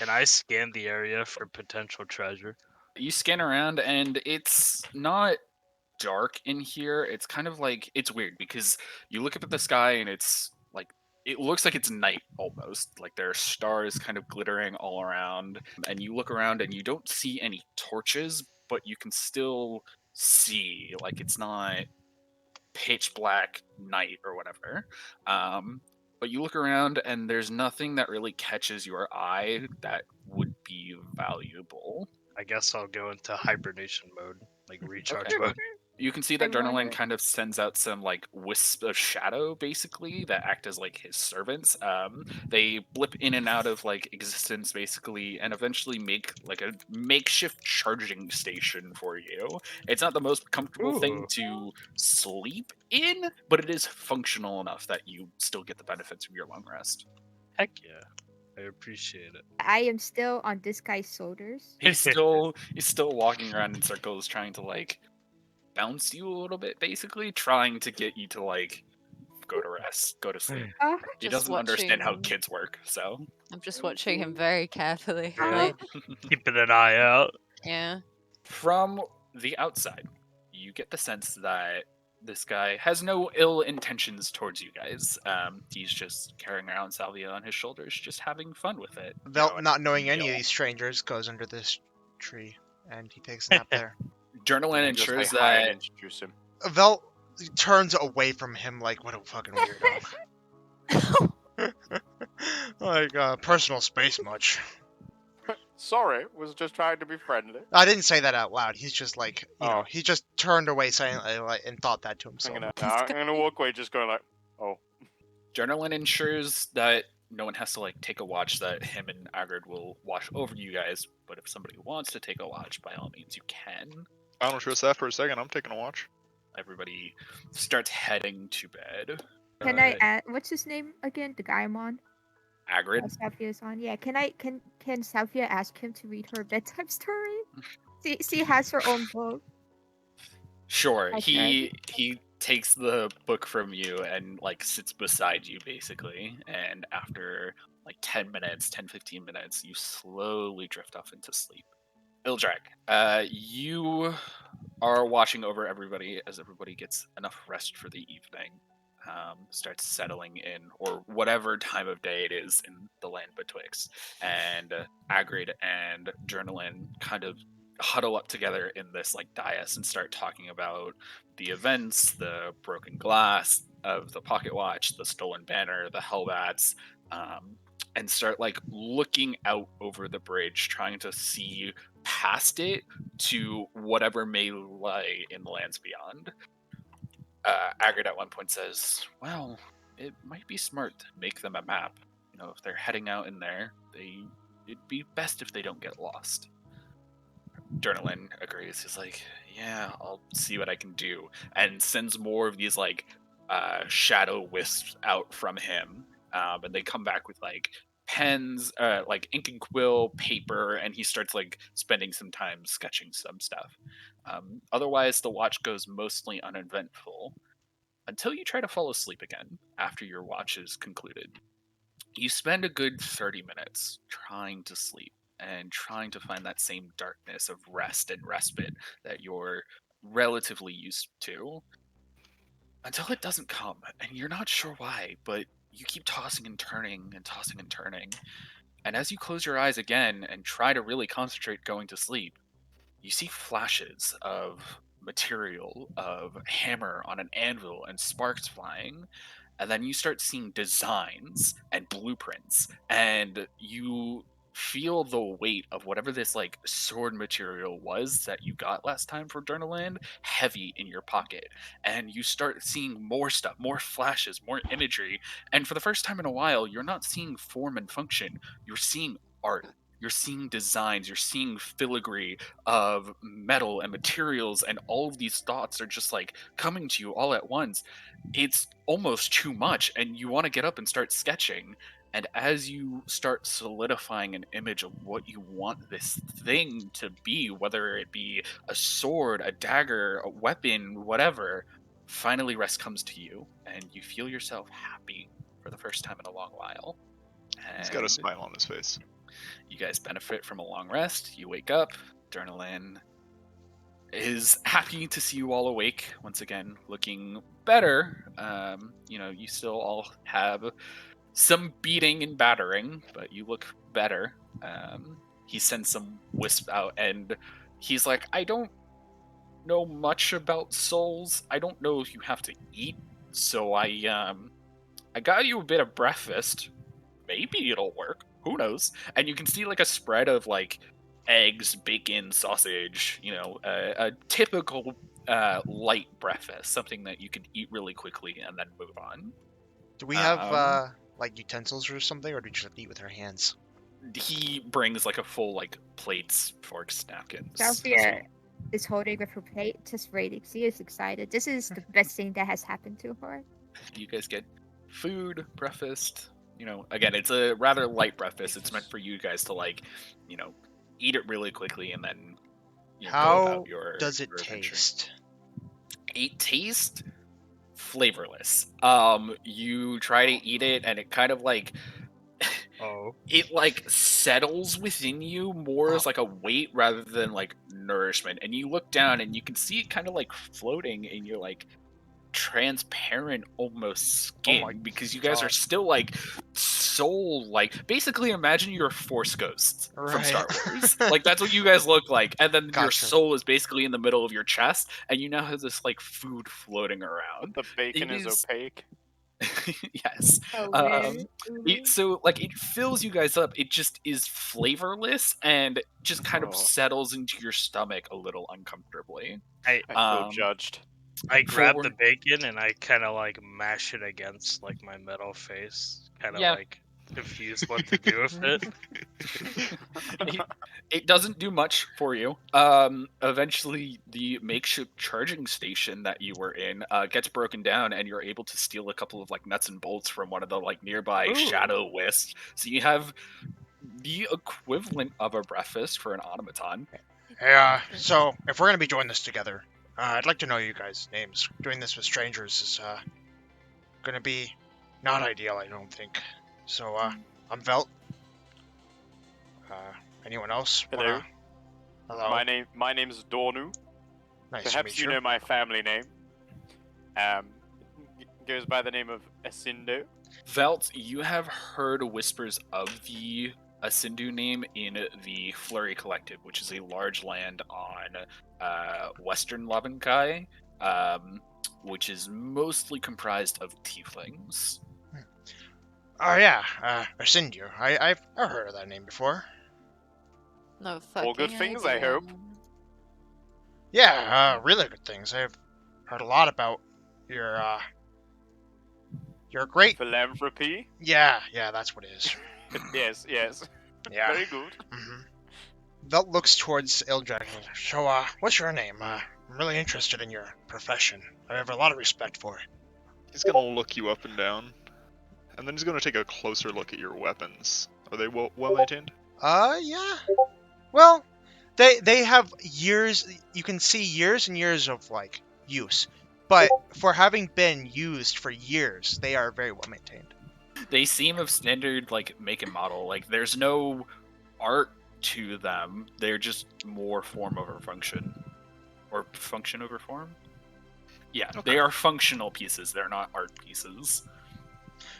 Can I scan the area for potential treasure? You scan around, and it's not dark in here. It's kind of like, it's weird because you look up at the sky and it's like, it looks like it's night almost. Like there are stars kind of glittering all around, and you look around and you don't see any torches, but you can still see, like, it's not pitch black night or whatever. But you look around and there's nothing that really catches your eye that would be valuable. I guess I'll go into hibernation mode, like recharge Okay. mode. You can see that I'm Journaling wondering- kind of sends out some like wisps of shadow, basically, that act as like his servants. They blip in and out of like existence, basically, and eventually make like a makeshift charging station for you. It's not the most comfortable thing Ooh. to sleep in, but it is functional enough that you still get the benefits of your long rest. Heck yeah. I appreciate it. I am still on this guy's shoulders. He's still walking around in circles, trying to like bounce you a little bit, basically trying to get you to like go to rest, go to sleep. Oh, He Just doesn't understand how watching- kids work, so I'm just watching him very carefully. Oh. Like, Keeping an eye out. yeah. from the outside, you get the sense that this guy has no ill intentions towards you guys. He's just carrying around Salvia on his shoulders, just having fun with it. You Vel, know, and not knowing any of he'll- these strangers, goes under this tree and he takes a nap there. Journalin And just, ensures like, hi and that introduce him. Vel turns away from him like, what a fucking weirdo. Like, personal space much. Sorry, was just trying to be friendly. I didn't say that out loud. He's just like, you know, Oh. he just turned away silently like, and thought that to himself. I'm gonna walk away, just going like, oh. Journalin ensures that no one has to like take a watch, that him and Agard will watch over you guys, but if somebody wants to take a watch, by all means you can. I don't trust that for a second. I'm taking a watch. Everybody starts heading to bed. can I add? What's his name again? The guy I'm on. Agrid? Salvia's on. Yeah. Can Salvia ask him to read her bedtime story? She has her own book. Sure. Okay. He takes the book from you and like sits beside you basically, and after like 10 15 minutes, you slowly drift off into sleep. Ildrak, you are watching over everybody as everybody gets enough rest for the evening. Starts settling in, or whatever time of day it is in the land betwixt. And Agrid and Journalin kind of huddle up together in this like dais and start talking about the events, the broken glass of the pocket watch, the stolen banner, the hellbats, and start like looking out over the bridge, trying to see past it to whatever may lie in the lands beyond. Agrid at one point says, well, it might be smart to make them a map. You know, if they're heading out in there, it'd be best if they don't get lost. Journalin agrees. He's like, yeah, I'll see what I can do. And sends more of these, like, shadow wisps out from him. And they come back with, like, pens, like ink and quill, paper, and he starts, like, spending some time sketching some stuff. Otherwise, the watch goes mostly uneventful until you try to fall asleep again after your watch is concluded. You spend a good 30 minutes trying to sleep and trying to find that same darkness of rest and respite that you're relatively used to, until it doesn't come, and you're not sure why, but you keep tossing and turning and tossing and turning. And as you close your eyes again and try to really concentrate going to sleep, you see flashes of material, of hammer on an anvil and sparks flying, and then you start seeing designs and blueprints, and you feel the weight of whatever this like sword material was that you got last time for Journaland heavy in your pocket, and you start seeing more stuff, more flashes, more imagery, and for the first time in a while, you're not seeing form and function, you're seeing art. You're seeing designs, you're seeing filigree of metal and materials, and all of these thoughts are just like coming to you all at once. It's almost too much, and you want to get up and start sketching. And as you start solidifying an image of what you want this thing to be, whether it be a sword, a dagger, a weapon, whatever, finally rest comes to you, and you feel yourself happy for the first time in a long while. He's got a And smile on his face. You guys benefit from a long rest. You wake up. Adrenaline is happy to see you all awake once again, looking better. You still all have some beating and battering, but you look better. He sends some wisp out, and he's like, I don't know much about souls. I don't know if you have to eat, so I got you a bit of breakfast. Maybe it'll work. Who knows? And you can see like a spread of like eggs, bacon, sausage. A typical light breakfast, something that you can eat really quickly and then move on. Do we have Um, like utensils or something, or do we just have to eat with our hands? He brings like a full like plates, forks, napkins. as Sophia well. is holding with her plate, just waiting. She is excited. This is the best thing that has happened to her. You guys get food, breakfast. Again, it's a rather light breakfast. It's meant for you guys to like, eat it really quickly and then go How about your does it your adventure. taste? It tastes flavorless. You try to eat it and it kind of like Oh. it like settles within you more as like a weight rather than like nourishment. And you look down and you can see it kind of like floating in your like transparent almost skin my because you guys are God. still like soul like basically imagine you're Force ghosts from Star Right. Wars. Like that's what you guys look like, and then your Gotcha. soul is basically in the middle of your chest and you now have this like food floating around. The bacon It is is- opaque. Yes. Oh, So like it fills you guys up. It just is flavorless and just kind of Oh. settles into your stomach a little uncomfortably. I I feel Um, judged. I grab the for- bacon and I kind of like mash it against like my metal face, kind of Yeah. like confused what to do with it. It doesn't do much for you. Eventually, the makeshift charging station that you were in gets broken down, and you're able to steal a couple of like nuts and bolts from one of the like nearby Ooh. shadow wisps. So you have the equivalent of a breakfast for an automaton. Hey, so if we're gonna be doing this together, I'd like to know you guys' names. Doing this with strangers is gonna be not ideal, I don't think. So I'm Velt. Anyone else? Hello. Hello. My name's Dornu. Nice to Perhaps meet you know my family name. Goes by the name of Asindo. Velt, you have heard whispers of the Asindu name in the Flurry Collective, which is a large land on western Lavankai, which is mostly comprised of tieflings. Oh yeah, Arsendio. I've heard of that name before. No fucking All good things, I idea. hope. Yeah, really good things. I've heard a lot about your great. Philanthropy. Yeah, that's what it is. Yes. Yeah. Very good. Velt looks towards Ildrak. So, what's your name? I'm really interested in your profession. I have a lot of respect for it. He's gonna look you up and down, and then he's gonna take a closer look at your weapons. Are they well maintained? Yeah. Well, they have years. You can see years and years of like use, but for having been used for years, they are very well maintained. They seem of standard like make and model. Like there's no art to them. They're just more form over function, or function over form. Yeah, Okay. they are functional pieces. They're not art pieces.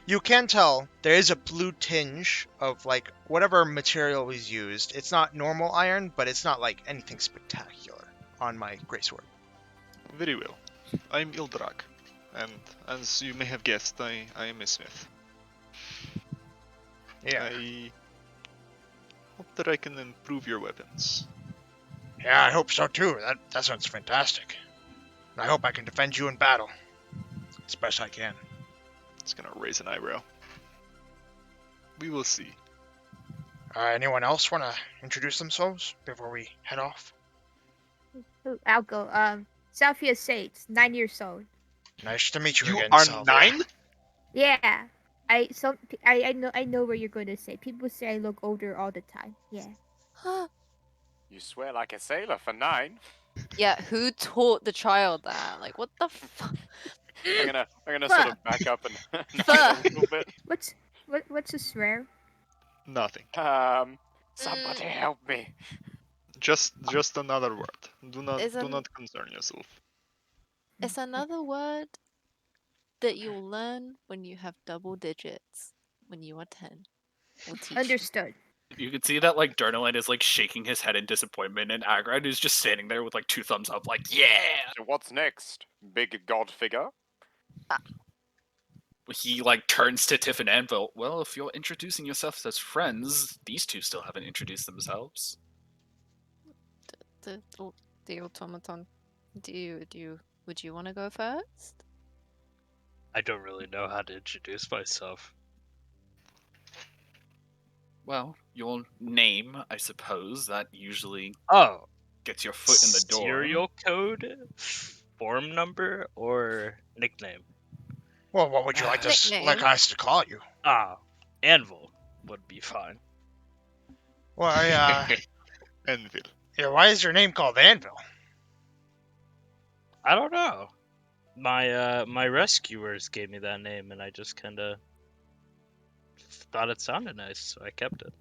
You can tell there is a blue tinge of like whatever material was used. It's not normal iron, but it's not like anything spectacular on my greatsword. Very well. I'm Ildrak, and as you may have guessed, I am a smith. Yeah. I hope that I can improve your weapons. Yeah, I hope so too. That sounds fantastic. And I hope I can defend you in battle as best I can. It's gonna raise an eyebrow. We will see. Anyone else want to introduce themselves before we head off? I'll go. Sophia Sates, 9 years old. Nice to meet you, You again, are Salvia. 9? Yeah. I know what you're going to say. People say I look older all the time. Yeah. You swear like a sailor for 9. Yeah, who taught the child that? Like, what the fuck? I'm gonna sort of back up and nod Fuck. a little bit. What's a swear? Nothing. Somebody help me. Just another word. Do Isn't- not concern yourself. It's another word that you'll learn when you have double digits. When you are 10. We'll teach you. Understood. You can see that like Darnoline is like shaking his head in disappointment, and Agrad is just standing there with like 2 thumbs up, like yeah. So what's next? Big god figure? He like turns to Tiff and Anvil. Well, if you're introducing yourselves as friends, these two still haven't introduced themselves. The automaton. Would you want to go first? I don't really know how to introduce myself. Well, your name, I suppose, that usually Oh, gets your foot in the door. serial code, form number, or nickname? Well, what would you like Nickname. us to call you? Ah, Anvil would be fine. Well, Envil. yeah, why is your name called Anvil? I don't know. My rescuers gave me that name, and I just kind of thought it sounded nice, so I kept it.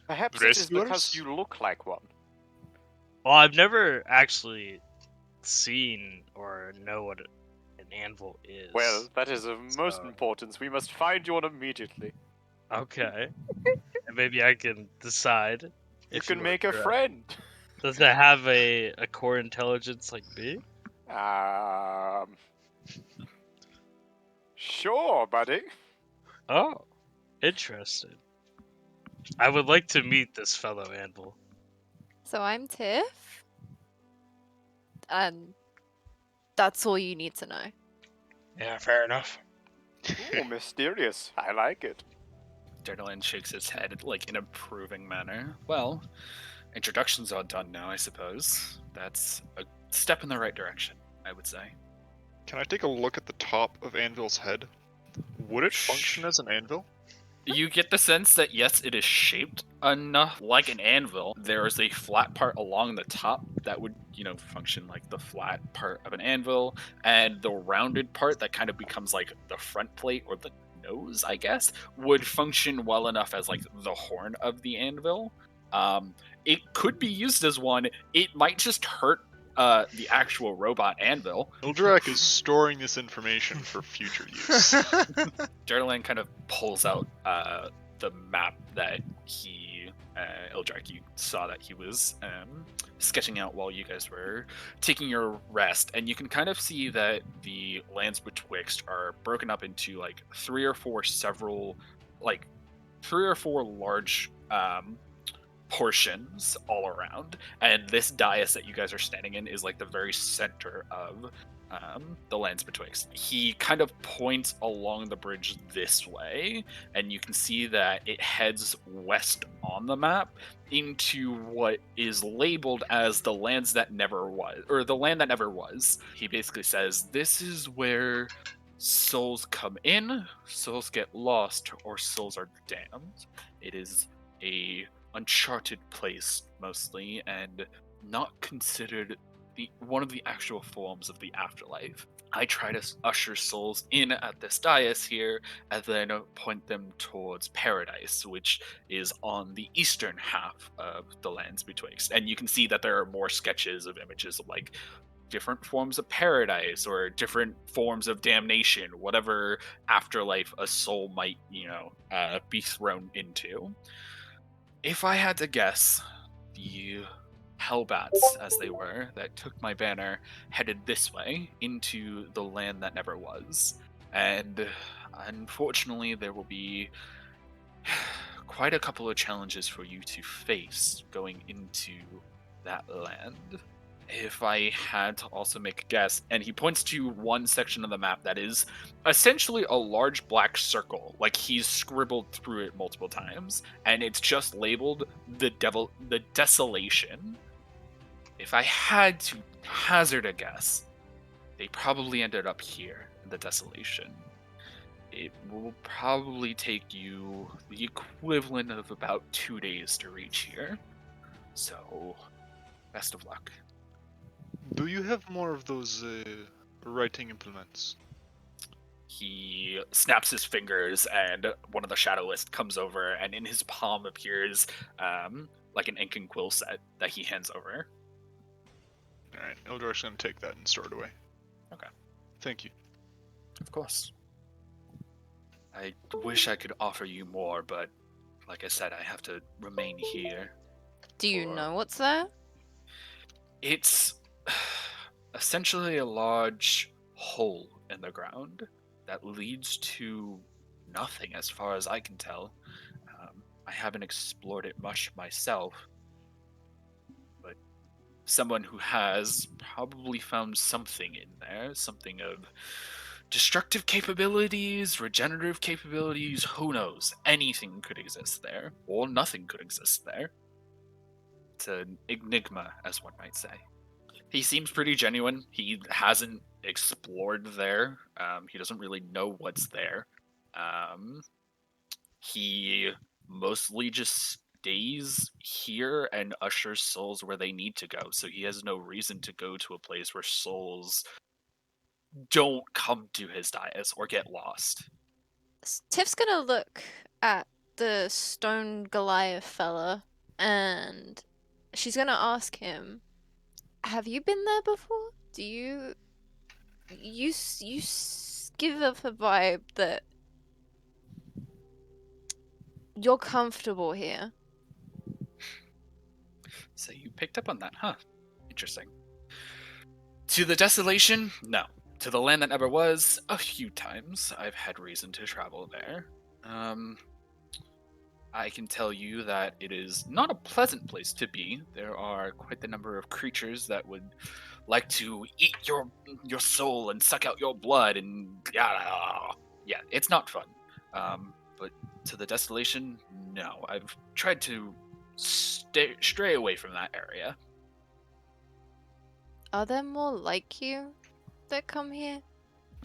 Perhaps it is Rescuers? because you look like one. Well, I've never actually seen or know what an anvil is. Well, that is of most So- importance. We must find you one immediately. Okay. And maybe I can decide. You if can are make a correct. friend. Does it have a core intelligence like me? Sure, buddy. Oh, interesting. I would like to meet this fellow anvil. So I'm Tiff. And that's all you need to know. Yeah, fair enough. Ooh, mysterious. I like it. Darnoline shakes his head like in a approving manner. Well, introductions are done now, I suppose. That's a step in the right direction, I would say. Can I take a look at the top of Anvil's head? Would it function as an anvil? You get the sense that yes, it is shaped enough like an anvil. There is a flat part along the top that would, function like the flat part of an anvil, and the rounded part that kind of becomes like the front plate or the nose, I guess, would function well enough as like the horn of the anvil. It could be used as one. It might just hurt the actual robot anvil. Ildrak is storing this information for future use. Darnoline kind of pulls out the map that Ildrak, you saw that he was sketching out while you guys were taking your rest, and you can kind of see that the lands betwixt are broken up into like three or four large portions all around, and this dais that you guys are standing in is like the very center of the lands betwixt. He kind of points along the bridge this way, and you can see that it heads west on the map into what is labeled as the lands that never was, or the land that never was. He basically says, this is where souls come in, souls get lost, or souls are damned. It is a uncharted place mostly, and not considered one of the actual forms of the afterlife. I try to usher souls in at this dais here, and then point them towards paradise, which is on the eastern half of the lands betwixt. And you can see that there are more sketches of images of like different forms of paradise or different forms of damnation, whatever afterlife a soul might, be thrown into. If I had to guess, the Hellbats, as they were, that took my banner, headed this way into the land that never was. And unfortunately, there will be quite a couple of challenges for you to face going into that land. If I had to also make a guess, and he points to one section of the map that is essentially a large black circle, like he's scribbled through it multiple times, and it's just labeled the Desolation. If I had to hazard a guess, they probably ended up here in the Desolation. It will probably take you the equivalent of about 2 days to reach here. So, best of luck. Do you have more of those writing implements? he snaps his fingers, and one of the Shadowlist comes over, and in his palm appears like an ink and quill set that he hands over. Alright, Ildrak's gonna take that and store it away. Okay. Thank you. Of course. I wish I could offer you more, but like I said, I have to remain here. Do you Or- know what's there? It's essentially a large hole in the ground that leads to nothing as far as I can tell. I haven't explored it much myself, but someone who has probably found something in there, something of destructive capabilities, regenerative capabilities, who knows? Anything could exist there, or nothing could exist there. It's an enigma, as one might say. He seems pretty genuine. He hasn't explored there. He doesn't really know what's there. He mostly just stays here and ushers souls where they need to go. So he has no reason to go to a place where souls don't come to his dais or get lost. Tiff's gonna look at the stone Goliath fella and she's gonna ask him, have you been there before? Do you give off a vibe that you're comfortable here? So you picked up on that, huh? Interesting. To the desolation? No. To the land that never was? A few times. I've had reason to travel there. I can tell you that it is not a pleasant place to be. There are quite the number of creatures that would like to eat your soul and suck out your blood, and yeah, it's not fun. But to the desolation, no. I've tried to stray away from that area. Are there more like you that come here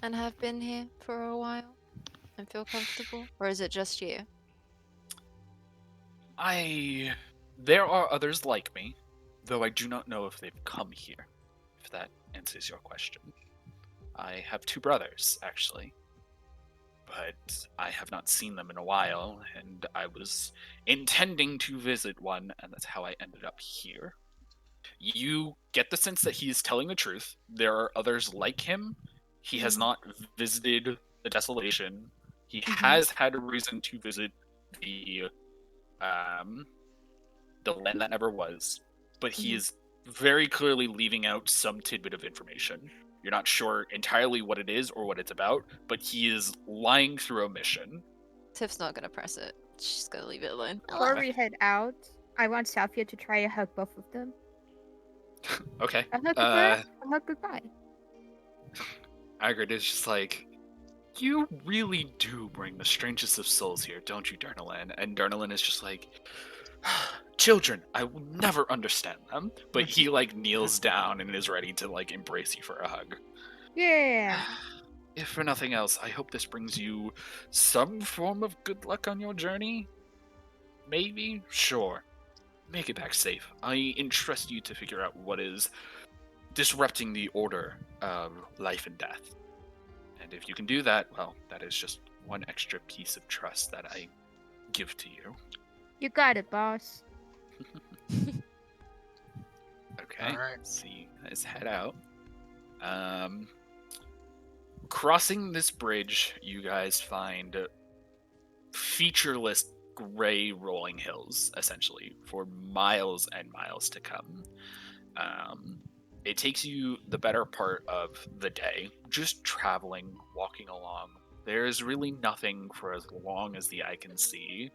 and have been here for a while and feel comfortable? Or is it just you? There are others like me, though I do not know if they've come here, if that answers your question. I have two brothers, actually, but I have not seen them in a while, and I was intending to visit one, and that's how I ended up here. You get the sense that he is telling the truth. There are others like him. He has not visited the desolation. He has had a reason to visit the land that never was, but he is very clearly leaving out some tidbit of information. You're not sure entirely what it is or what it's about, but he is lying through omission. Tiff's not gonna press it. She's gonna leave it alone. Before we head out, I want Salvia to try to hug both of them. Okay. A hug goodbye. A hug goodbye. Agrid is just like, you really do bring the strangest of souls here, don't you, Darnalyn? And Darnalyn is just like, children, I will never understand them. But he like kneels down and is ready to like embrace you for a hug. Yeah. If for nothing else, I hope this brings you some form of good luck on your journey. Maybe? Sure. Make it back safe. I entrust you to figure out what is disrupting the order of life and death. And if you can do that, well, that is just one extra piece of trust that I give to you. You got it, boss. Okay. All right. So you guys head out. Crossing this bridge, you guys find featureless gray rolling hills, essentially, for miles and miles to come. It takes you the better part of the day, just traveling, walking along. There's really nothing for as long as the eye can see.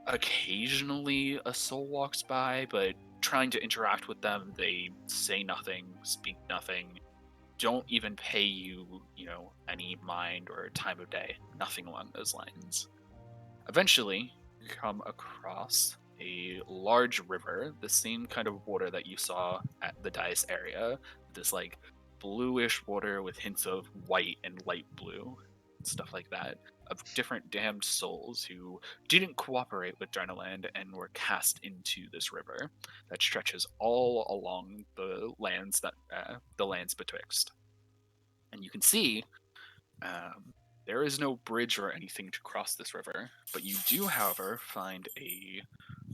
Occasionally a soul walks by, but trying to interact with them, they say nothing, speak nothing, don't even pay you, any mind or time of day. Nothing along those lines. Eventually, you come across a large river, the same kind of water that you saw at the Dice area. This like bluish water with hints of white and light blue, stuff like that, of different damned souls who didn't cooperate with Darnaland and were cast into this river that stretches all along the lands betwixt. And you can see There is no bridge or anything to cross this river, but you do, however, find a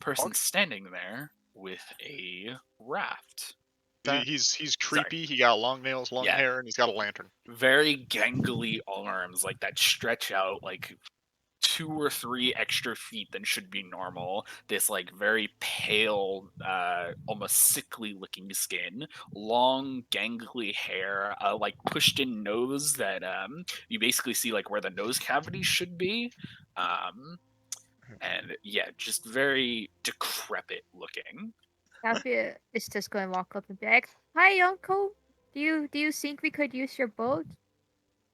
person Okay. standing there with a raft. That- He's creepy. He got long nails, long Yeah. hair, and he's got a lantern. Very gangly arms, like that stretch out like 2 or 3 extra feet than should be normal. This like very pale, almost sickly looking skin, long gangly hair, like pushed in nose that you basically see like where the nose cavity should be. And yeah, just very decrepit looking. Salvia is just going to walk up and be like, "Hi, Uncle. Do you think we could use your boat?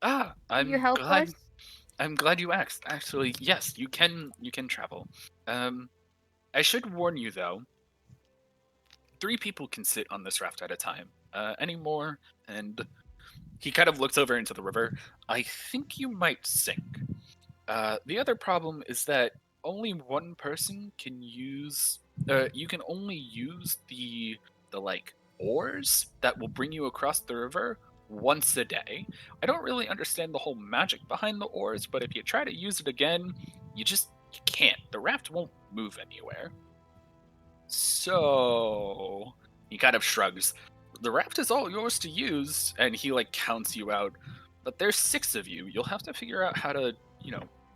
Ah, Can you help us?" I'm glad you asked. Actually, yes, you can travel. I should warn you though, 3 people can sit on this raft at a time. Any more, and he kind of looks over into the river. I think you might sink. The other problem is that only one person can use. You can only use the like oars that will bring you across the river once a day. I don't really understand the whole magic behind the oars, but if you try to use it again, you can't. The raft won't move anywhere. So he kind of shrugs. The raft is all yours to use, and he like counts you out. But there's 6 of you. You'll have to figure out how to,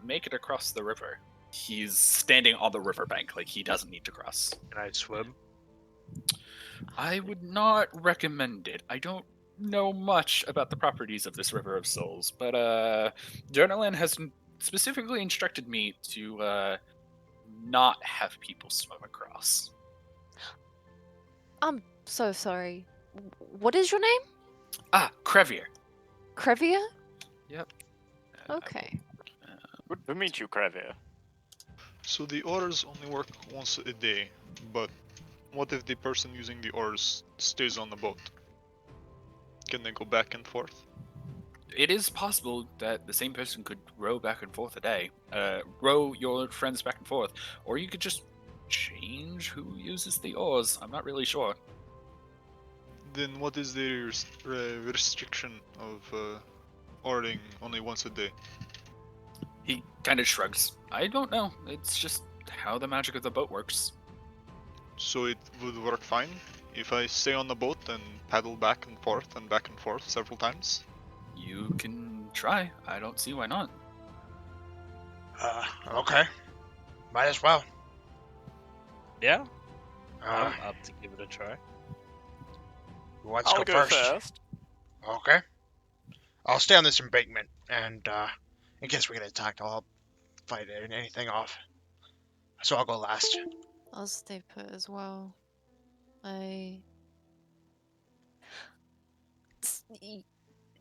make it across the river. He's standing on the riverbank, like he doesn't need to cross. Can I swim? I would not recommend it. I don't know much about the properties of this River of Souls, but Journalan has specifically instructed me to not have people swim across. I'm so sorry. What is your name? Ah, Crevier. Crevier? Yep. Okay. Good to meet you, Crevier. So the oars only work once a day, but what if the person using the oars stays on the boat? Can they go back and forth? It is possible that the same person could row back and forth a day. Row your friends back and forth. Or you could just change who uses the oars. I'm not really sure. Then what is the restriction of oaring only once a day? He kind of shrugs. I don't know. It's just how the magic of the boat works. So it would work fine if I stay on the boat and paddle back and forth several times? You can try. I don't see why not. Okay. Might as well. Yeah, Uh, I'm up to give it a try. who wants I'll to go go first? first. Okay. I'll stay on this embankment, and in case we get attacked, I'll help fight anything off. So I'll go last. I'll stay put as well.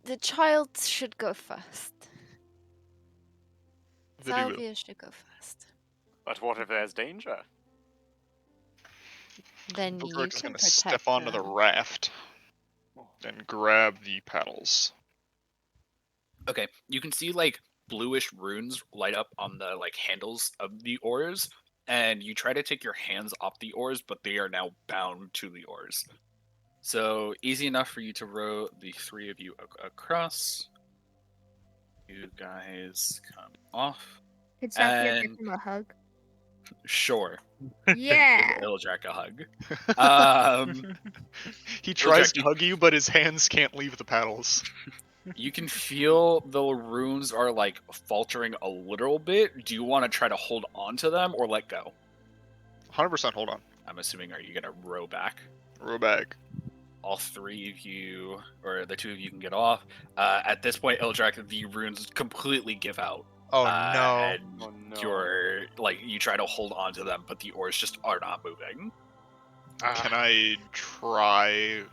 The child should go first. Very well. Salvia should go first. But what if there's danger? Then you Bogart is can gonna protect step onto the her. raft and grab the paddles. Okay, you can see like bluish runes light up on the like handles of the oars, and you try to take your hands off the oars, but they are now bound to the oars. So easy enough for you to row the 3 of you across. You guys come off. Can Salvia And- give him a hug? Sure. Yeah. Give Ildrak a hug. He tries Ildrak, to hug you, but his hands can't leave the paddles. you can feel the runes are like faltering a little bit. Do you want to try to hold on to them or let go? 100% hold on. I'm assuming, are you gonna row back? Row back. All 3 of you, or the 2 of you, can get off. At this point, Ildrak, the runes completely give out. Oh no. And Oh no. you're like, you try to hold on to them, but the oars just are not moving. Can I try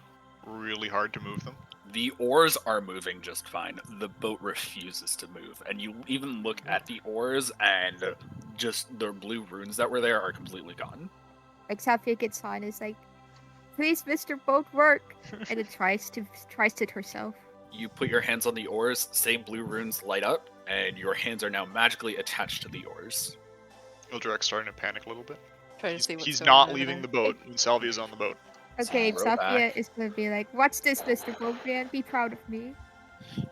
really hard to move them? The oars are moving just fine. The boat refuses to move. And you even look at the oars, and just the blue runes that were there are completely gone. Like Salvia gets on, is like, "Please, Mr. Boat, work," and it tries to herself. You put your hands on the oars, same blue runes light up, and your hands are now magically attached to the oars. Ildrak's starting to panic a little bit. Try to see what's He's going not on leaving over the boat, and Salvia's on the boat. Okay, row Salvia back. is gonna be like, "Watch this, Mr. Boatman. Be proud of me."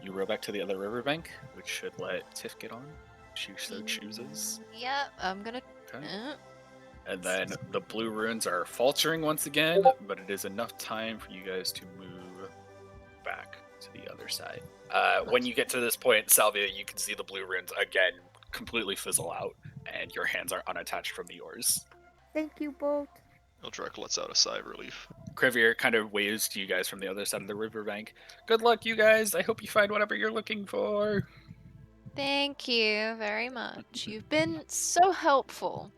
You row back to the other riverbank, which should let Tiff get on. She so chooses. Yep, I'm gonna. Okay. And then the blue runes are faltering once again, but it is enough time for you guys to move back to the other side. When you get to this point, Salvia, you can see the blue runes again completely fizzle out, and your hands are unattached from the oars. Thank you, Bolt. Ildrak lets out a sigh of relief. Krivier kind of waves to you guys from the other side of the riverbank. Good luck, you guys. I hope you find whatever you're looking for. Thank you very much. You've been so helpful.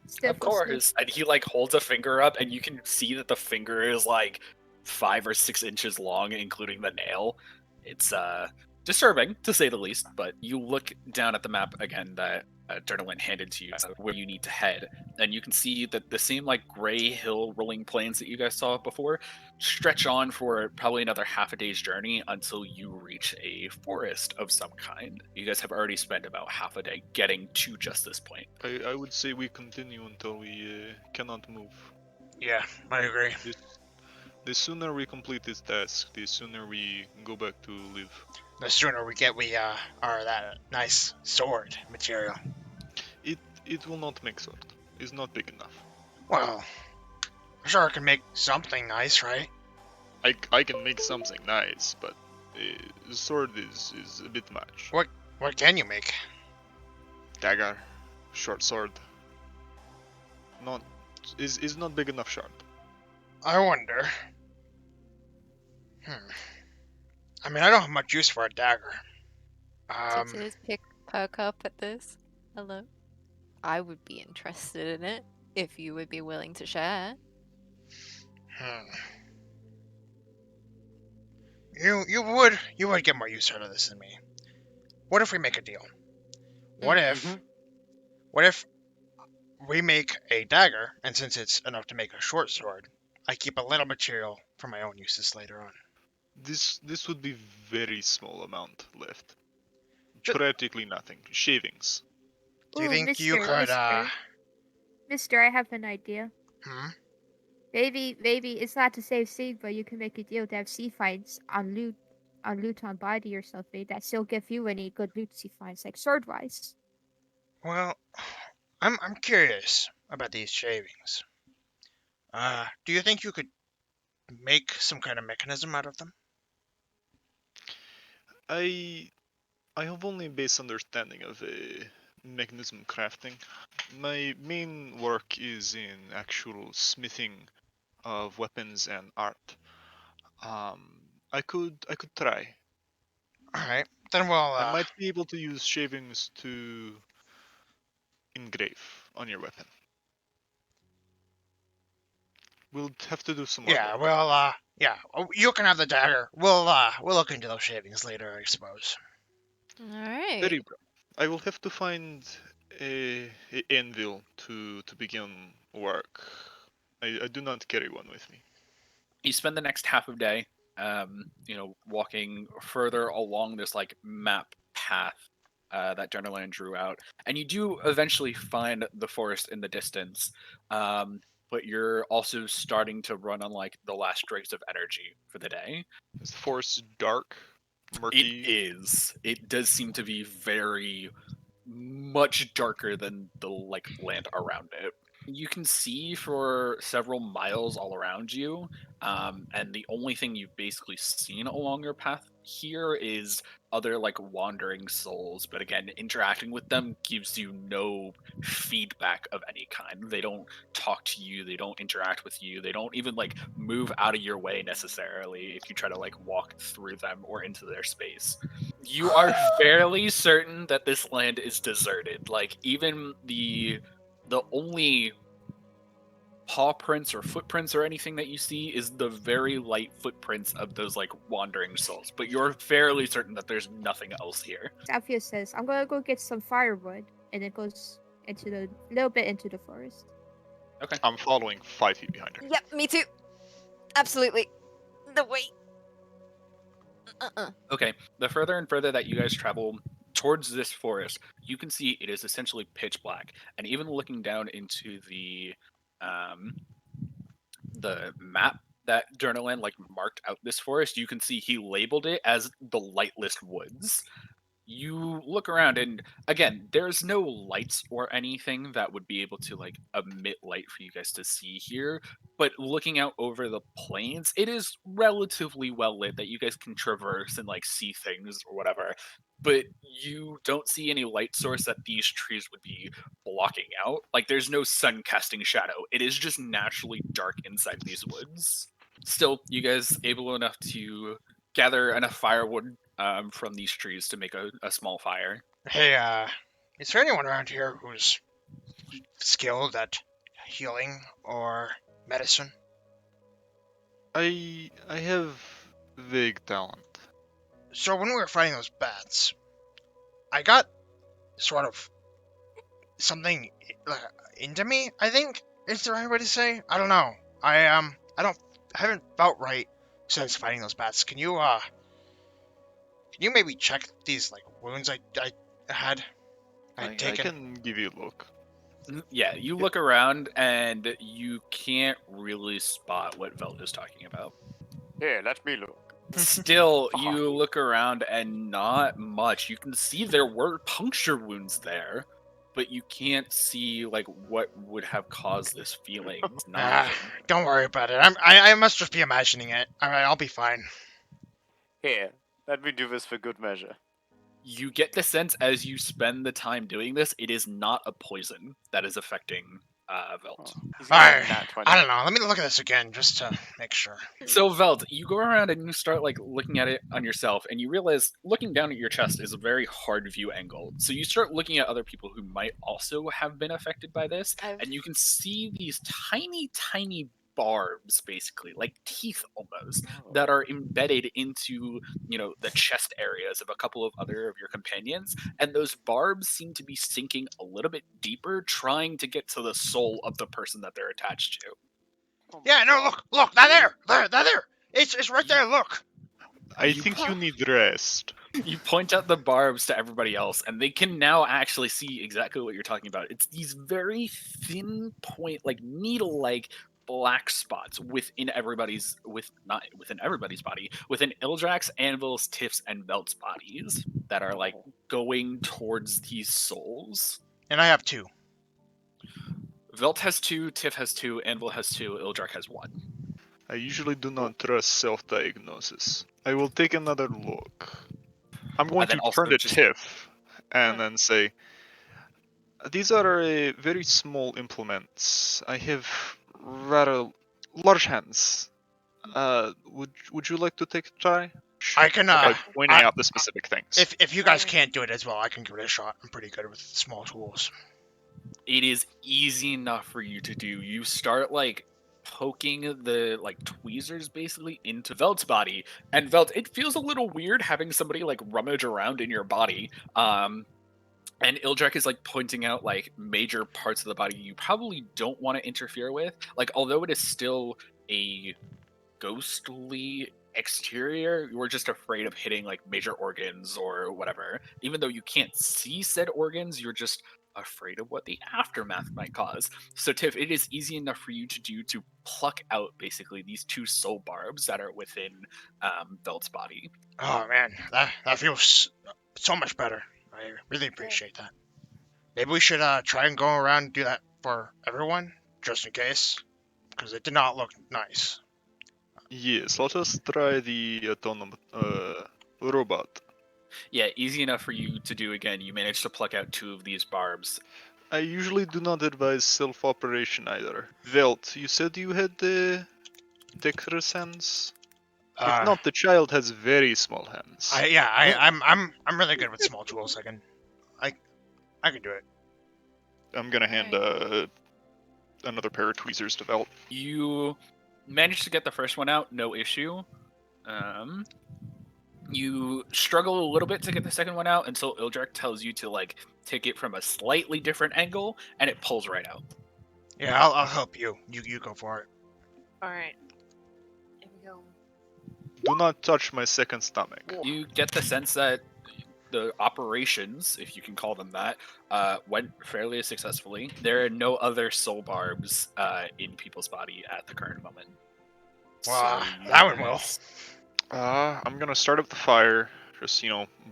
Stiff Of course. And he like holds a finger up, and you can see that the finger is like 5 or 6 inches long, including the nail. It's disturbing to say the least. But you look down at the map again that Durnalin handed to you, where you need to head, and you can see that the same like gray hill rolling plains that you guys saw before stretch on for probably another half a day's journey until you reach a forest of some kind. You guys have already spent about half a day getting to just this point. I would say we continue until we cannot move. Yeah, I agree. The sooner we complete this task, the sooner we go back to live. The sooner we get that nice sword material. It will not make sword. It's not big enough. Well, I'm sure I can make something nice, right? I can make something nice, but the sword is a bit much. What can you make? Dagger, short sword. Not is not big enough shard. I wonder. I mean, I don't have much use for a dagger. Did his pick perk up at this? Hello? I would be interested in it, if you would be willing to share. You would get more use out of this than me. What if we make a deal? What if we make a dagger, and since it's enough to make a short sword, I keep a little material for my own uses later on. This would be very small amount left. Practically nothing. Shavings. Do you think you could, Mister, I have an idea. Maybe it's not to save seed, but you can make a deal to have sea finds on loot on body or something that still give you any good loot sea finds, like sword wise. Well, I'm curious about these shavings. Do you think you could make some kind of mechanism out of them? I have only a base understanding of mechanism crafting. My main work is in actual smithing of weapons and art. I could try. Alright, then we'll I might be able to use shavings to engrave on your weapon. We'll have to do some more yeah, work. well, you can have the dagger. We'll look into those shavings later, I suppose. Alright. Very well. I will have to find a anvil to begin work. I do not carry one with me. You spend the next half of day, walking further along this like map path that Durnalin drew out, and you do eventually find the forest in the distance. But you're also starting to run on like the last dregs of energy for the day. Is the forest dark, murky? It is. It does seem to be very much darker than the like land around it. You can see for several miles all around you, and the only thing you've basically seen along your path here is other like wandering souls. But again, interacting with them gives you no feedback of any kind. They don't talk to you, they don't interact with you, they don't even like move out of your way necessarily if you try to like walk through them or into their space. You are fairly certain that this land is deserted. Like even the only paw prints or footprints or anything that you see is the very light footprints of those like wandering souls, but you're fairly certain that there's nothing else here. Salvia says, I'm gonna go get some firewood, and it goes into the little bit into the forest. Okay. I'm following 5 feet behind her. Yep, me too. Absolutely. The way. Okay. The further and further that you guys travel towards this forest, you can see it is essentially pitch black, and even looking down into the map, that Journalan like marked out this forest, you can see he labeled it as the Lightless Woods. You look around, and again, there's no lights or anything that would be able to like emit light for you guys to see here. But looking out over the plains, it is relatively well lit that you guys can traverse and like see things or whatever. But you don't see any light source that these trees would be blocking out. Like there's no sun casting shadow. It is just naturally dark inside these woods. Still, you guys able enough to gather enough firewood from these trees to make a small fire. Hey, is there anyone around here who's skilled at healing or medicine? I have vague talent. So when we were fighting those bats, I got sort of something into me, I think is the right way to say. I don't know. I haven't felt right since fighting those bats. Can you maybe check these like wounds I had I taken? can give you a look. Yeah, you look around and you can't really spot what Veld is talking about. Here, let me look. Still, you look around and not much. You can see there were puncture wounds there, but you can't see like what would have caused this feeling. It's not. Don't worry about it. I must just be imagining it. Alright, I'll be fine. Here, let me do this for good measure. You get the sense as you spend the time doing this, it is not a poison that is affecting Veld. He's got a Alright, nat 20. I don't know. Let me look at this again just to make sure. So Veld, you go around and you start like looking at it on yourself, and you realize looking down at your chest is a very hard view angle. So you start looking at other people who might also have been affected by this, and you can see these tiny barbs, basically like teeth almost, that are embedded into the chest areas of a couple of other of your companions, and those barbs seem to be sinking a little bit deeper, trying to get to the soul of the person that they're attached to. Oh my Yeah, no, God. look, that there. It's right there. Look. I think you need rest. You point out the barbs to everybody else, and they can now actually see exactly what you're talking about. It's these very thin point, like needle-like black spots within not within everybody's body, within Ildrax, Anvil's, Tiff's, and Veld's bodies that are like going towards these souls. And I have 2. Veld has 2, Tiff has 2, Anvil has 2, Ildrax has 1. I usually do not trust self-diagnosis. I will take another look. I'm going And then to also turn to just- Tiff and then say, these are very small implements. I have rather large hands. Would you like to take a try? I can By pointing out the specific things. if you guys can't do it as well, I can give it a shot. I'm pretty good with small tools. It is easy enough for you to do. You start like poking the like tweezers basically into Veld's body, and Veld, it feels a little weird having somebody like rummage around in your body. And Ildrak is like pointing out like major parts of the body you probably don't want to interfere with. Like, although it is still a ghostly exterior, you were just afraid of hitting like major organs or whatever. Even though you can't see said organs, you're just afraid of what the aftermath might cause. So Tiff, it is easy enough for you to do to pluck out basically these 2 soul barbs that are within Veld's body. Oh man, that feels so much better. I really appreciate that. Maybe we should try and go around and do that for everyone, just in case, because it did not look nice. Yes, let us try the autonomous robot. Yeah, easy enough for you to do again. You managed to pluck out 2 of these barbs. I usually do not advise self-operation either. Velt, you said you had dexterous hands? If not, the child has very small hands. I'm really good with small tools. I can do it. I'm gonna hand another pair of tweezers to Velt. You managed to get the first one out, no issue. You struggle a little bit to get the second one out until Ildrak tells you to like take it from a slightly different angle, and it pulls right out. Yeah, I'll help you. You go for it. Alright. Here we go. Do not touch my second stomach. You get the sense that the operations, if you can call them that, went fairly successfully. There are no other soul barbs in people's body at the current moment. Wow, you that one will. guys- I'm gonna start up the fire. Just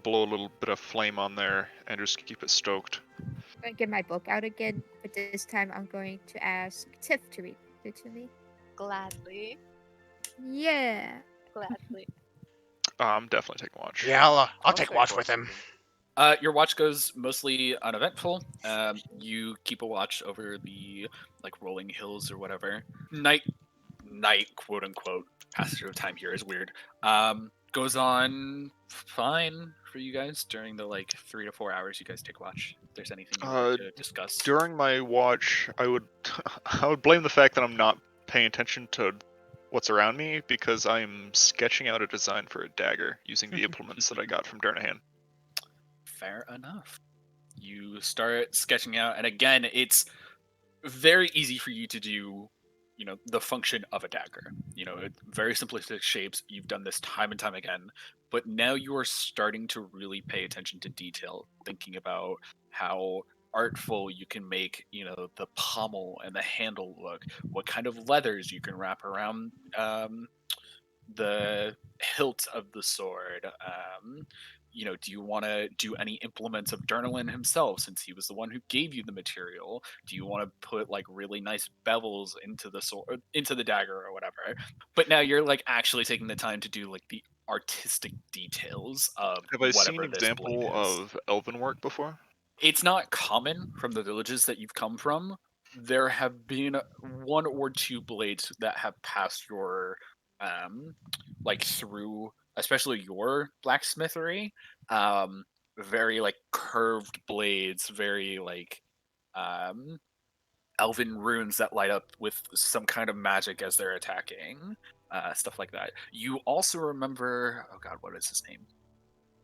blow a little bit of flame on there and just keep it stoked. I'm going to get my book out again, but this time I'm going to ask Tiff to read it to me. Gladly. Yeah. Gladly. I'm definitely taking watch. Yeah, I'll take watch with him. Your watch goes mostly uneventful. You keep a watch over the rolling hills or whatever. Night, quote unquote. Passage of time here is weird. Goes on fine for you guys during the 3 to 4 hours you guys take watch. If there's anything you want to discuss. During my watch, I would blame the fact that I'm not paying attention to what's around me because I'm sketching out a design for a dagger using the implements that I got from Durnahan. Fair enough. You start sketching out, and again, it's very easy for you to do, the function of a dagger. Very simplistic shapes. You've done this time and time again, but now you are starting to really pay attention to detail, thinking about how artful you can make, the pommel and the handle look, what kind of leathers you can wrap around the hilt of the sword. Do you want to do any implements of Durnalin himself, since he was the one who gave you the material? Do you want to put really nice bevels into the sword, into the dagger, or whatever? But now you're actually taking the time to do the artistic details of Have I seen whatever this blade example is. of elven work before? It's not common from the villages that you've come from. There have been 1 or 2 blades that have passed your through, especially your blacksmithery. Very curved blades, very elven runes that light up with some kind of magic as they're attacking, stuff like that. You also remember, oh god, what is his name?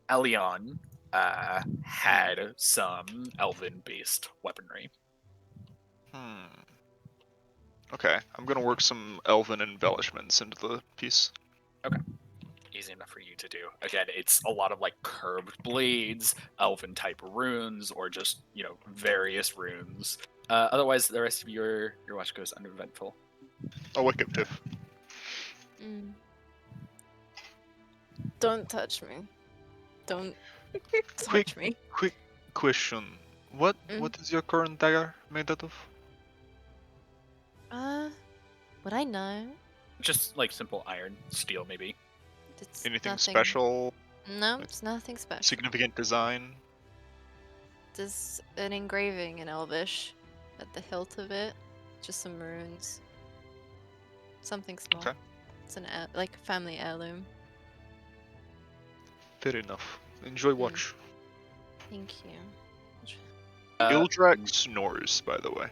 Elion had some elven-based weaponry. Okay, I'm gonna work some elven embellishments into the piece. Okay. Easy enough for you to do. Again, it's a lot of curved blades, elven type runes, or just, various runes. Otherwise, the rest of your watch goes uneventful. I'll wake up Tiff. Don't touch me. Don't Quick, touch me. quick question. What is your current dagger made out of? Would I know? Just simple iron, steel, maybe. It's Anything nothing... special? No, it's nothing special. Significant design? There's an engraving in Elvish at the hilt of it. Just some runes. Something small. Okay. It's an family heirloom. Fair enough. Enjoy watch. Thank you. Ildrak snores, by the way.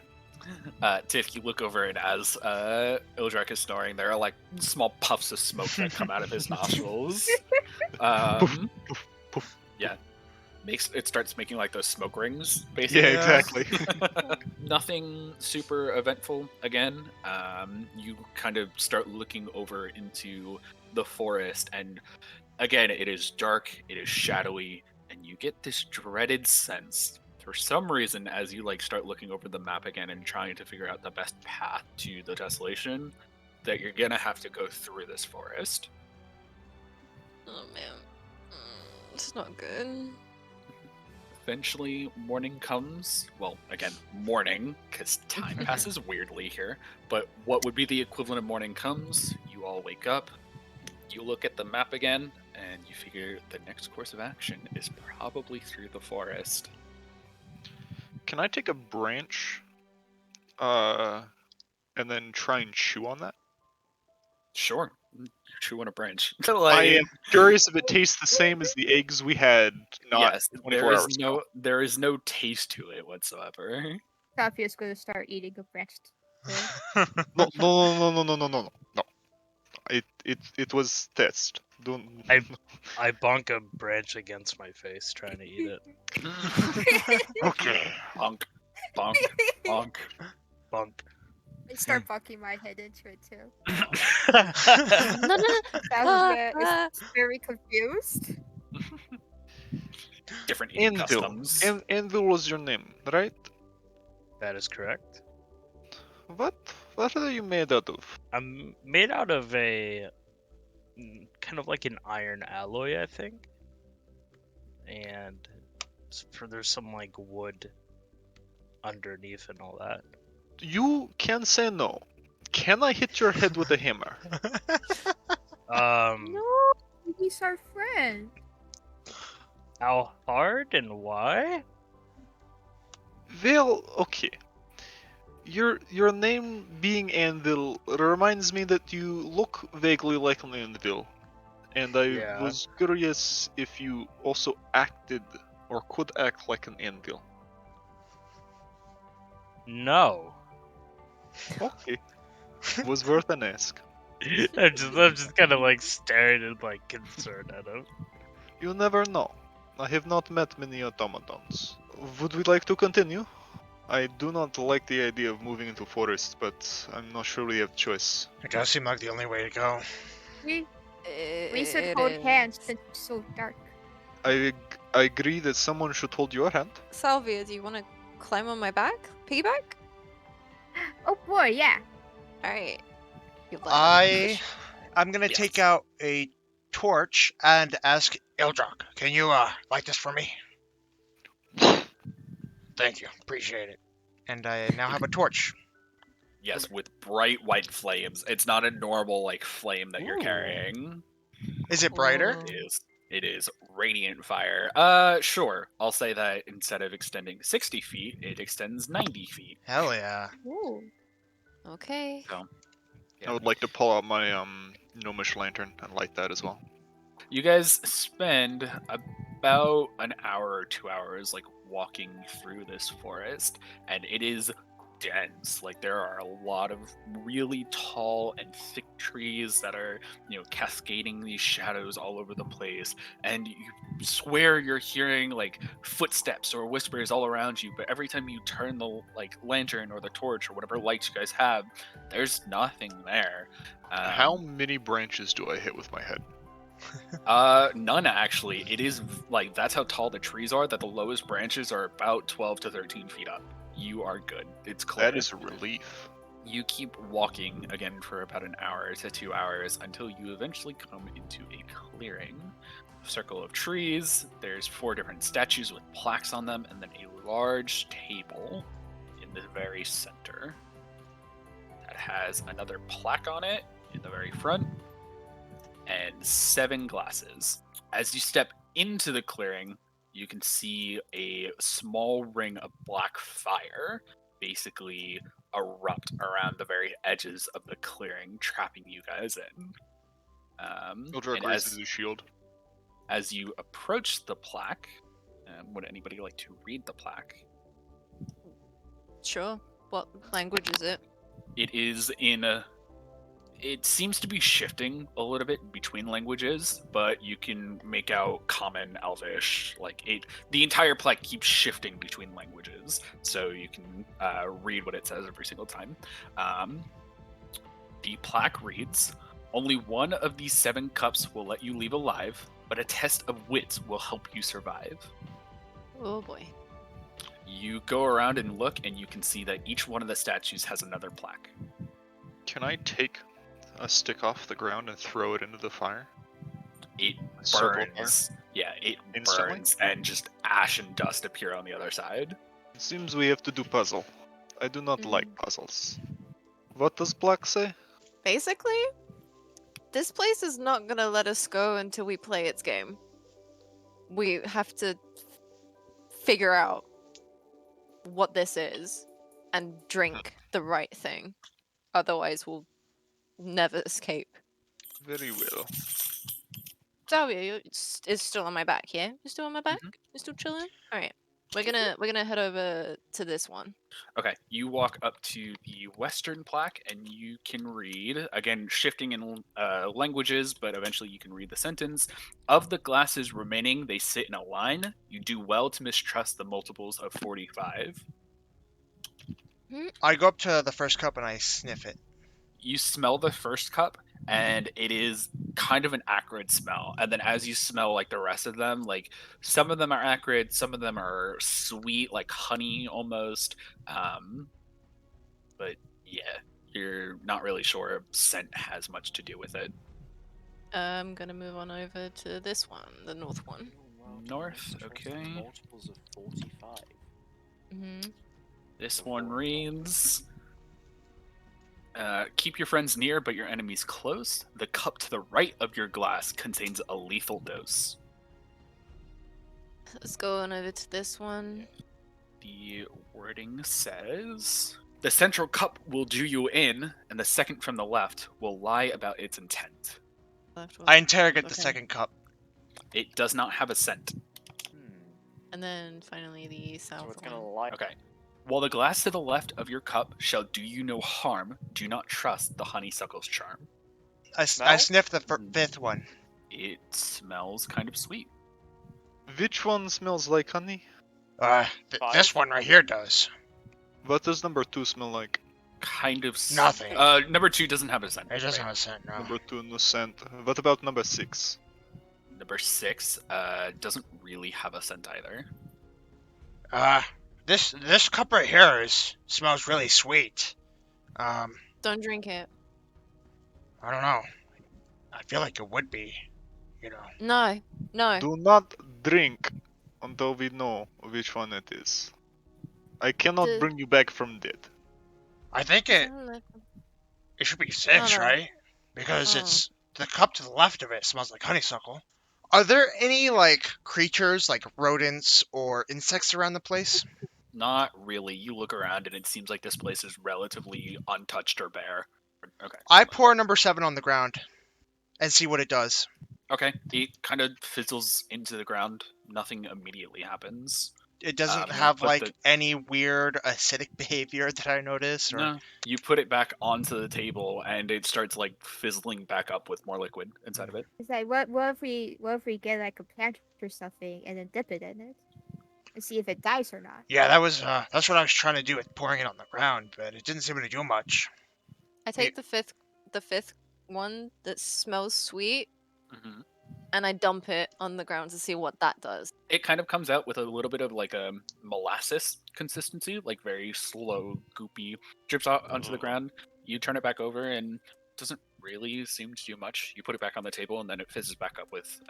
Tiff, you look over, and as Ildrak is snoring, there are small puffs of smoke that come out of his nostrils. Yeah, it starts making those smoke rings, basically. Yeah, exactly. Nothing super eventful. Again, you kind of start looking over into the forest, and again, it is dark, it is shadowy, and you get this dreaded sense. For some reason, as you start looking over the map again and trying to figure out the best path to the desolation, that you're gonna have to go through this forest. Oh man, it's not good. Eventually, morning comes. Well, again, morning, because time passes weirdly here. But what would be the equivalent of morning comes? You all wake up, you look at the map again, and you figure the next course of action is probably through the forest. Can I take a branch, and then try and chew on that? Sure, you chew on a branch. I am curious if it tastes the same as the eggs we had. Not yes, 24 hours ago. there is no taste to it whatsoever. Sophia's going to start eating a breast. No. It was test. Don't. I bonk a branch against my face trying to eat it. Okay. Bonk, bonk, bonk. Bonk. I start bucking my head into it too. No. It's very confused. Different eating Envil. customs. Envil was your name, right? That is correct. What What are you made out of? I'm made out of a kind of like an iron alloy, I think. And there's some like wood underneath and all that. You can say no. Can I hit your head with a hammer? No, he's our friend. How hard and why? Well, okay. Your name being Anvil reminds me that you look vaguely like an anvil, and I Yeah. was curious if you also acted or could act like an anvil. No. Okay, was worth an ask. I'm just kind of like staring and like concerned at him. You never know. I have not met many automatons. Would we like to continue? I do not like the idea of moving into forests, but I'm not sure we have choice. It does seem like the only way to go. We should It hold hands is. since it's so dark. I agree that someone should hold your hand. Salvia, do you want to climb on my back? Piggyback? Oh boy, yeah. Alright. I'm gonna Yes. take out a torch and ask Ildrak, can you light this for me? Thank you, appreciate it. And I now have a torch. Yes, with bright white flames. It's not a normal like flame that you're Ooh. carrying. Is it brighter? Cool. It is radiant fire. Sure. I'll say that instead of extending 60 feet, it extends 90 feet. Hell yeah. Ooh. Okay. So, I would like to pull out my gnomish lantern and light that as well. you guys spend about an hour or 2 hours like walking through this forest, and it is dense. Like there are a lot of really tall and thick trees that are, cascading these shadows all over the place, and you swear you're hearing like footsteps or whispers all around you, but every time you turn the like lantern or the torch or whatever lights you guys have, there's nothing there. How many branches do I hit with my head? None actually. It is like that's how tall the trees are, that the lowest branches are about 12 to 13 feet up. You are good. It's clear. That is a relief. You keep walking again for about an hour to 2 hours until you eventually come into a clearing. Circle of trees. There's 4 different statues with plaques on them, and then a large table in the very center that has another plaque on it in the very front, and 7 glasses. As you step into the clearing, you can see a small ring of black fire basically erupt around the very edges of the clearing, trapping you guys in. Ildrak And raises his shield. as you approach the plaque, would anybody like to read the plaque? Sure. What language is it? It is it seems to be shifting a little bit between languages, but you can make out Common, Elvish. The entire plaque keeps shifting between languages, so you can read what it says every single time. The plaque reads, "Only one of these 7 cups will let you leave alive, but a test of wits will help you survive." Oh boy. You go around and look, and you can see that each one of the statues has another plaque. Can I take a stick off the ground and throw it into the fire? It Circle of fire? burns. Yeah, it Instantly? burns, and just ash and dust appear on the other side. It seems we have to do puzzle. I do not Mhm. like puzzles. What does Black say? Basically, this place is not gonna let us go until we play its game. We have to figure out what this is and drink the right thing. Otherwise, we'll never escape. Very well. Zaria, is still on my back, yeah? You're still on my back? You're still chilling? Alright. We're gonna head over to this one. Okay, you walk up to the western plaque, and you can read, again, shifting in languages, but eventually you can read the sentence. "Of the glasses remaining, they sit in a line. You do well to mistrust the multiples of 45. I go up to the first cup and I sniff it. You smell the first cup, and it is kind of an acrid smell. And then as you smell like the rest of them, like some of them are acrid, some of them are sweet, like honey almost. But yeah, You're not really sure scent has much to do with it. I'm gonna move on over to this one, the north one. North, okay. Multiples of 45. Mm-hmm. This one reads... keep your friends near, but your enemies close. The cup to the right of your glass contains a lethal dose. Let's go on over to this one. The wording says... The central cup will do you in, and the second from the left will lie about its intent. Left one. I interrogate the Okay. second cup. It does not have a scent. And then finally the south So it's one. gonna lie. Okay. While the glass to the left of your cup shall do you no harm, do not trust the honeysuckle's charm. I Smell? sniffed the fifth one. It smells kind of sweet. Which one smells like honey? This Five. one right here does. What does number 2 smell like? Kind of... Nothing. Number 2 doesn't have a scent. It doesn't have a scent, no. Number 2, no scent. What about number 6? Number 6 doesn't really have a scent either. This cup right here smells really sweet. Don't drink it. I don't know. I feel like it would be, you know. No. No. Do not drink until we know which one it is. I cannot The- bring you back from dead. I think it should be 6, no. right? Because Oh. it's the cup to the left of it smells like honeysuckle. Are there any like creatures like rodents or insects around the place? Not really. You look around and it seems like this place is relatively untouched or bare. Okay. I pour number 7 on the ground and see what it does. Okay. It kind of fizzles into the ground. Nothing immediately happens. It doesn't Yeah, have but like any weird acidic behavior that I notice, or No. You put it back onto the table and it starts like fizzling back up with more liquid inside of it. It's like, what if we get like a plant or something and then dip it in it and see if it dies or not? yeah, that's what I was trying to do with pouring it on the ground, but it didn't seem to do much. I take the fifth one that smells sweet Mm-hmm. and I dump it on the ground to see what that does. It kind of comes out with a little bit of like a molasses consistency, like very slow, goopy, drips out onto the ground. You turn it back over and it doesn't really seem to do much. You put it back on the table and then it fizzes back up with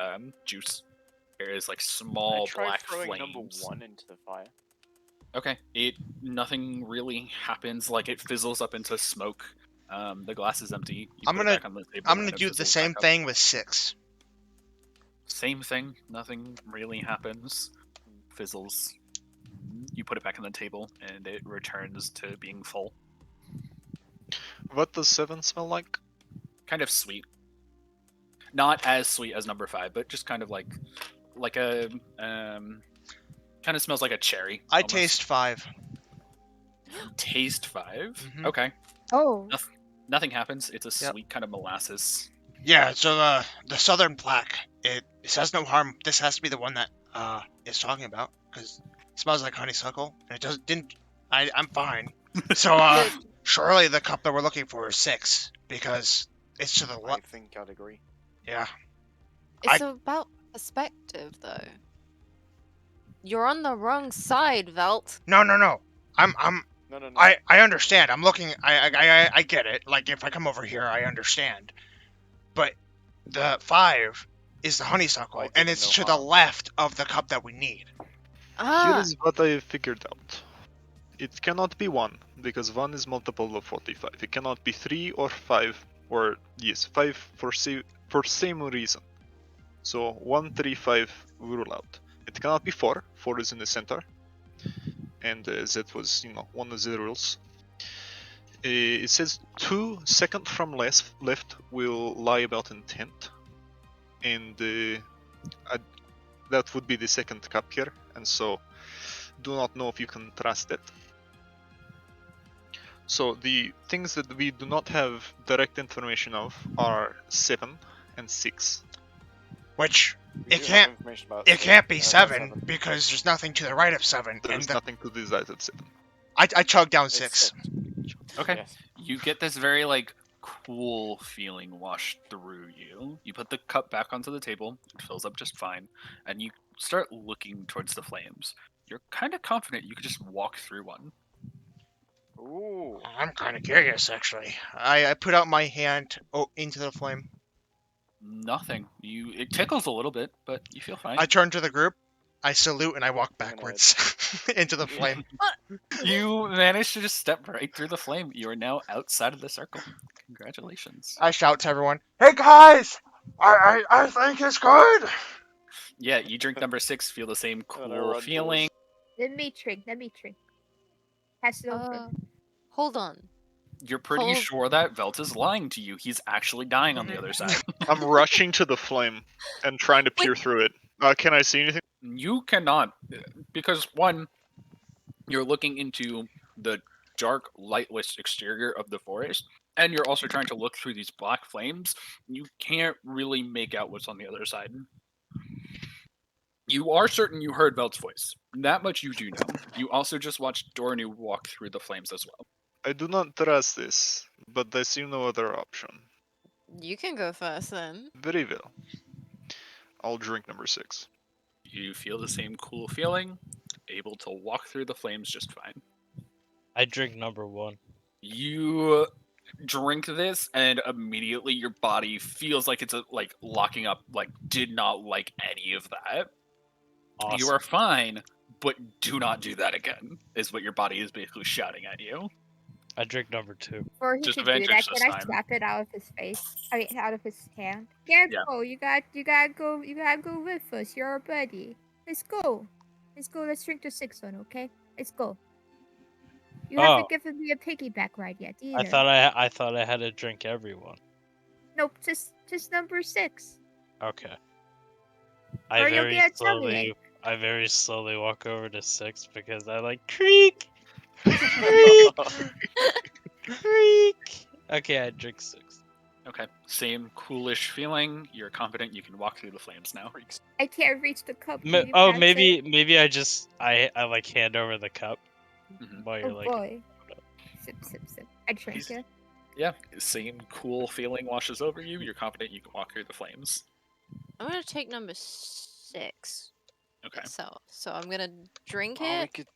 juice. There is like small I tried black throwing flames. number 1 into the fire. Okay, nothing really happens. Like it fizzles up into smoke. The glass is empty. You I'm put it gonna- back on the table I'm and gonna it do the fizzles same back up. thing with 6. Same thing. Nothing really happens. Fizzles. You put it back on the table, and it returns to being full. What does 7 smell like? Kind of sweet. Not as sweet as number 5, but just kind of like a kind of smells like a cherry. I almost. taste 5. Taste 5. Mhm. Okay. Oh, Nothing happens. It's a Yep. sweet kind of molasses. Yeah, so the southern plaque, it says no harm. This has to be the one that is talking about because it smells like honeysuckle and it didn't. I'm fine. So surely the cup that we're looking for is 6 because it's to the I left. think I'd agree. Yeah. It's about perspective though. You're on the wrong side, Velt. No. I'm No. I understand. I'm looking. I get it. Like if I come over here, I understand. But the 5 is the honeysuckle, I and didn't it's know to the how. left of the cup that we need. Here Ah, is what I figured out. It cannot be 1, because 1 is multiple of 45. It cannot be 3 or 5, or yes, 5 for same reason. So 1, 3, 5 we rule out. It cannot be 4. 4 is in the center, and that was one of the rules. It says 2 second from left will lie about intent, and that would be the second cup here, and so do not know if you can trust it. So the things that we do not have direct information of are 7 and 6. Which We It do have can't- information about it can't be about 7 because there's nothing to the right of 7. There And is nothing to the right of 7. I chugged down It's 6. Okay. Yes. You get this very like cool feeling wash through you. You put the cup back onto the table, it fills up just fine, and you start looking towards the flames. You're kind of confident you could just walk through one. Ooh. I'm kind of curious, actually. I put out my hand into the flame. Nothing. It tickles a little bit, but you feel fine. I turn to the group. I salute and I walk Giving it- backwards into the flame. You managed to just step right through the flame. You are now outside of the circle. Congratulations. I shout to everyone, "Hey guys, I think it's good." Yeah, you drink number 6, feel the same And I cool run feeling. Let me drink. Pass it over. Hold on. You're pretty Hold- sure that Velt is lying to you. He's actually dying on the other side. I'm rushing to the flame and trying to peer through it. Can I see anything? You cannot, because one, you're looking into the dark, lightless exterior of the forest, and you're also trying to look through these black flames. You can't really make out what's on the other side. You are certain you heard Velt's voice. That much you do know. You also just watched Dornu walk through the flames as well. I do not trust this, but I see no other option. You can go first then. Very well. I'll drink number 6. You feel the same cool feeling, able to walk through the flames just fine. I drink number 1. You drink this, and immediately your body feels like it's like locking up. Like, did not like any of that. Awesome. You are fine, but do not do that again. Is what your body is basically shouting at you. I drink number 2. Before he Just could do that, advantage can this I time. slap it out of his face? I mean, out of his hand. Careful, you gotta go. You gotta go with us. You're our buddy. Let's go. Let's drink the 6th one, okay? Let's go. You haven't given me a piggyback ride yet either. I thought I had to drink everyone. Nope, just number 6. Okay. Or you'll get a tummy I very slowly walk over to 6 because I like creak. Creak. Creak. Okay, I drink 6. Okay, same coolish feeling. You're confident you can walk through the flames now. I can't reach the cup. Can you pass it? Maybe I just I like hand over the cup Mhm. while Oh you're like. boy. Sip. I drink it. Yeah, same cool feeling washes over you. You're confident you can walk through the flames. I'm gonna take number 6. Okay. So I'm gonna drink Oh, we it could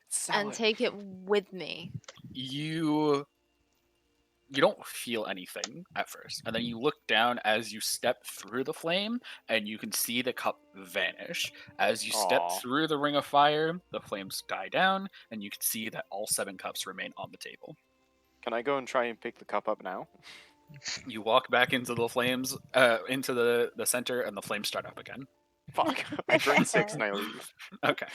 sell and it. take it with me. You don't feel anything at first, and then you look down as you step through the flame, and you can see the cup vanish. As you step Aw. through the ring of fire, the flames die down, and you can see that all 7 cups remain on the table. Can I go and try and pick the cup up now? You walk back into the flames, into the center, and the flames start up again. Fuck. I drink 6 and I leave. Okay.